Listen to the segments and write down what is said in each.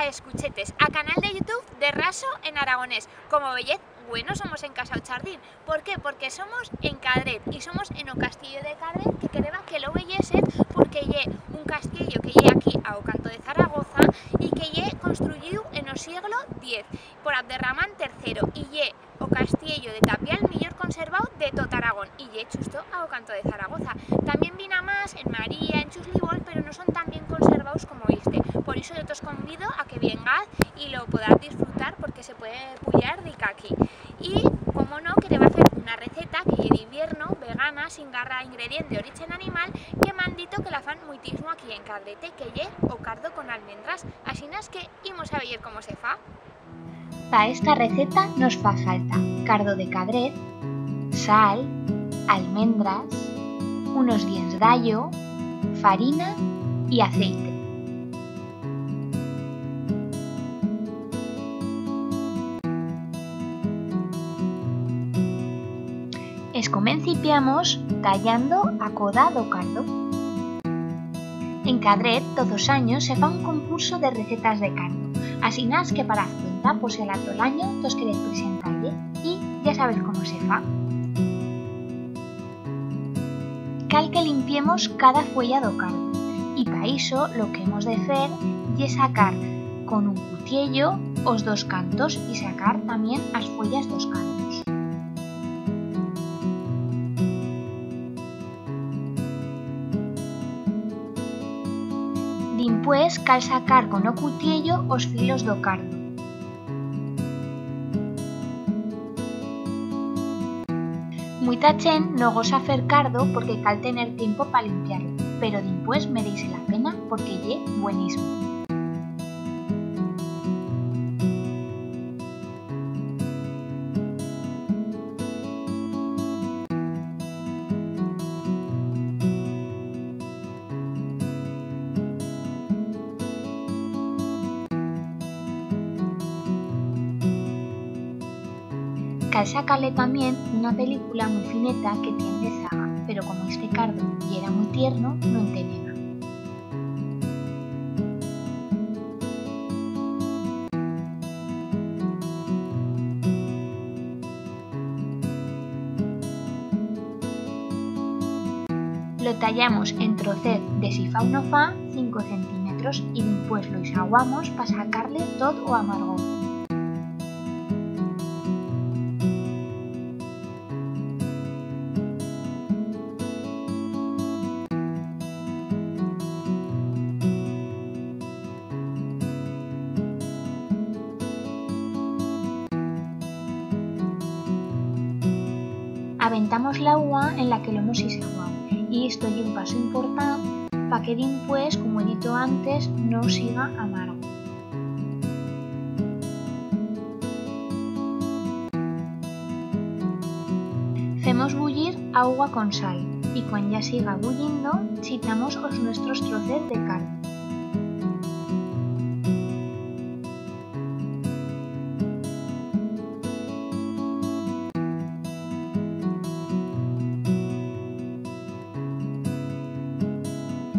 escuchetes, a canal de YouTube de Raso en aragonés. Como veis, bueno, somos en Casa Uchardín. ¿Por qué? Porque somos en Cadret y somos en o Castillo de Cadret, que quereba que lo veyesen porque lle un castillo que lle aquí a o canto de Zaragoza y que lle construido en o siglo X por Abderramán III y lle o castillo de tapial millor conservado de tot Aragón y lle justo a o canto de Zaragoza. También vina más en María, en Chuslibol, pero no son tan bien conservados como este. Por eso yo os convido a que vengáis y lo podáis disfrutar porque se puede pullar de aquí. Y, como no, quería hacer una receta que lle de invierno, vegana, sin garra ingrediente de origen animal, que me han dicho que la fan muitismo aquí en Cadrete, que lle o cardo con almendras. Así es que ímos a ver cómo se fa. Para esta receta nos fa falta cardo de cadret, sal, almendras, unos dients d'allo, farina y aceite. Comencipiamos tallando a coda do cardo. En Cadret todos os años se fa un concurso de recetas de cardo, así que para afrontar por el alto año tos queréis presentarle y ya sabes cómo se fa. Cal que limpiemos cada fuella do cardo y para iso lo que hemos de hacer es sacar con un cuchillo os dos cantos y sacar también as fuellas dos cantos. Dimpués cal sacar con o cuchillo os filos do cardo. Muita chen no goza fer cardo porque cal tener tiempo para limpiarlo, pero dimpués merece la pena porque lle buenísimo. Cal sacarle también una película muy fineta que tiene de zaga, pero como este cardo y era muy tierno, no enteneba. Lo tallamos en trocet de si fa o no fa 5 centímetros y después lo isaguamos para sacarle todo o amargor. Aventamos la agua en la que lo hemos isaguado y esto es un paso importante para que después, como he dicho antes, no siga amargo. Hacemos bullir agua con sal y cuando ya siga bulliendo, chitamos los nuestros trozos de carne.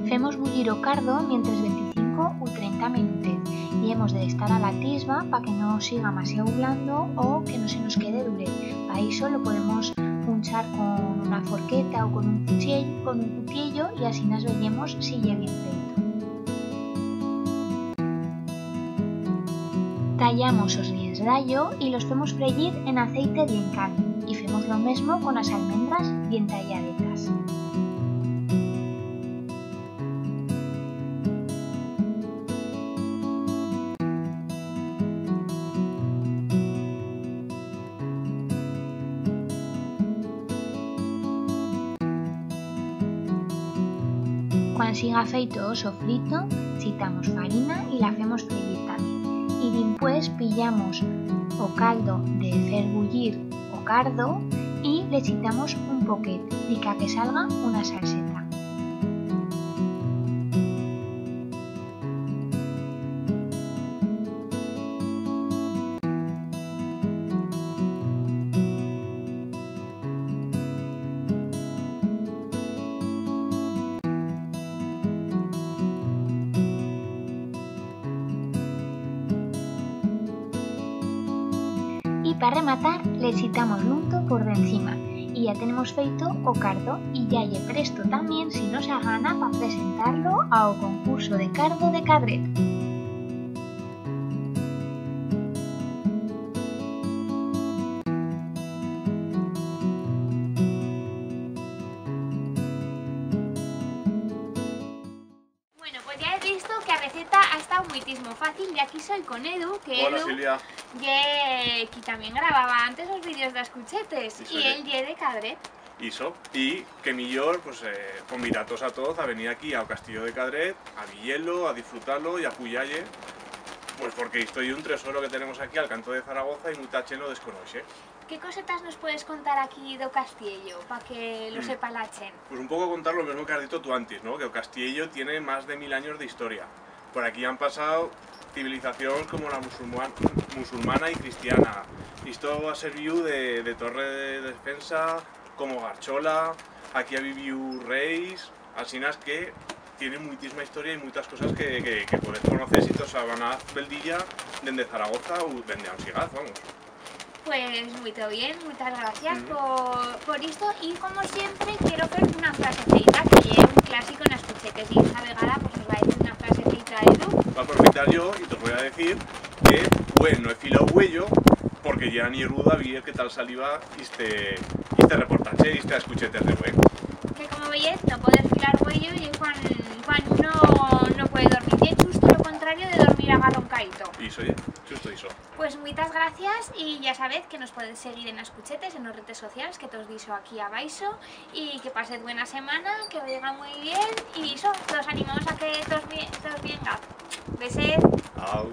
Hacemos bullir o cardo mientras 25 o 30 minutos y hemos de estar a la tisba para que no siga demasiado blando o que no se nos quede dure. Para eso lo podemos punchar con una forqueta o con un cuchillo y así nos veremos si ya bien feito. Tallamos los dients d'allo y los hacemos freír en aceite bien caliente y hacemos lo mismo con las almendras bien talladetas. Cuando siga feito o sofrito, chitamos farina y la hacemos freír también. Y después pillamos o caldo de fer bullir o cardo y le chitamos un poquet y que salga una salseta. para rematar le echitamos l'unto por de encima y ya tenemos feito o cardo y ya lle presto también si nos agana para presentarlo ao concurso de cardo de Cadret. Bueno, pues ya he visto que a receta ha estado muitísimo fácil y aquí soy con Edu, que Hola, Edu Silvia. que también grababa antes los vídeos de Escuchetes Sí, y él lle de Cadret. Iso. Y que millor, pues, convidatos a todos a venir aquí ao Castillo de Cadret, a villelo, a disfrutarlo y a puyalle, pues porque estoy un tesoro que tenemos aquí al canto de Zaragoza y mucha che no desconoxe. ¿Qué cosetas nos puedes contar aquí do Castillo para que lo sepa la chen? Pues un poco contar lo mismo que has dicho tú antes, ¿no? Que el Castillo tiene más de 1000 años de historia. Por aquí han pasado civilizaciones como la musulmana y cristiana. Esto ha servido de torre de defensa, como Garchola, aquí ha vivido reis, así es que tiene muchísima historia y muchas cosas que podés conocer si te van a Beldilla, desde Zaragoza o desde Ansigaz, vamos. Pues muy todo bien, muchas gracias por esto y como siempre quiero hacer una frase feita que es un clásico en Escuchetes y esta vegada pues os va a decir una frase feita de Edu. Va a aprovechar yo y te voy a decir que, bueno, no he filado huello porque ya ni ruda vi qué tal saliva este reportaje y este Escuchetes de web. Que como veis no poder filar huello y Juan no puede dormir, y es justo lo contrario de dormir agarroncaito. Y soy justo eso. Pues muchas gracias y ya sabéis que nos podéis seguir en Escuchetes, en las redes sociales que te os dicho aquí abaixo y que paséis buena semana, que os llega muy bien y eso, los animamos a que todos bien, Beses. Au.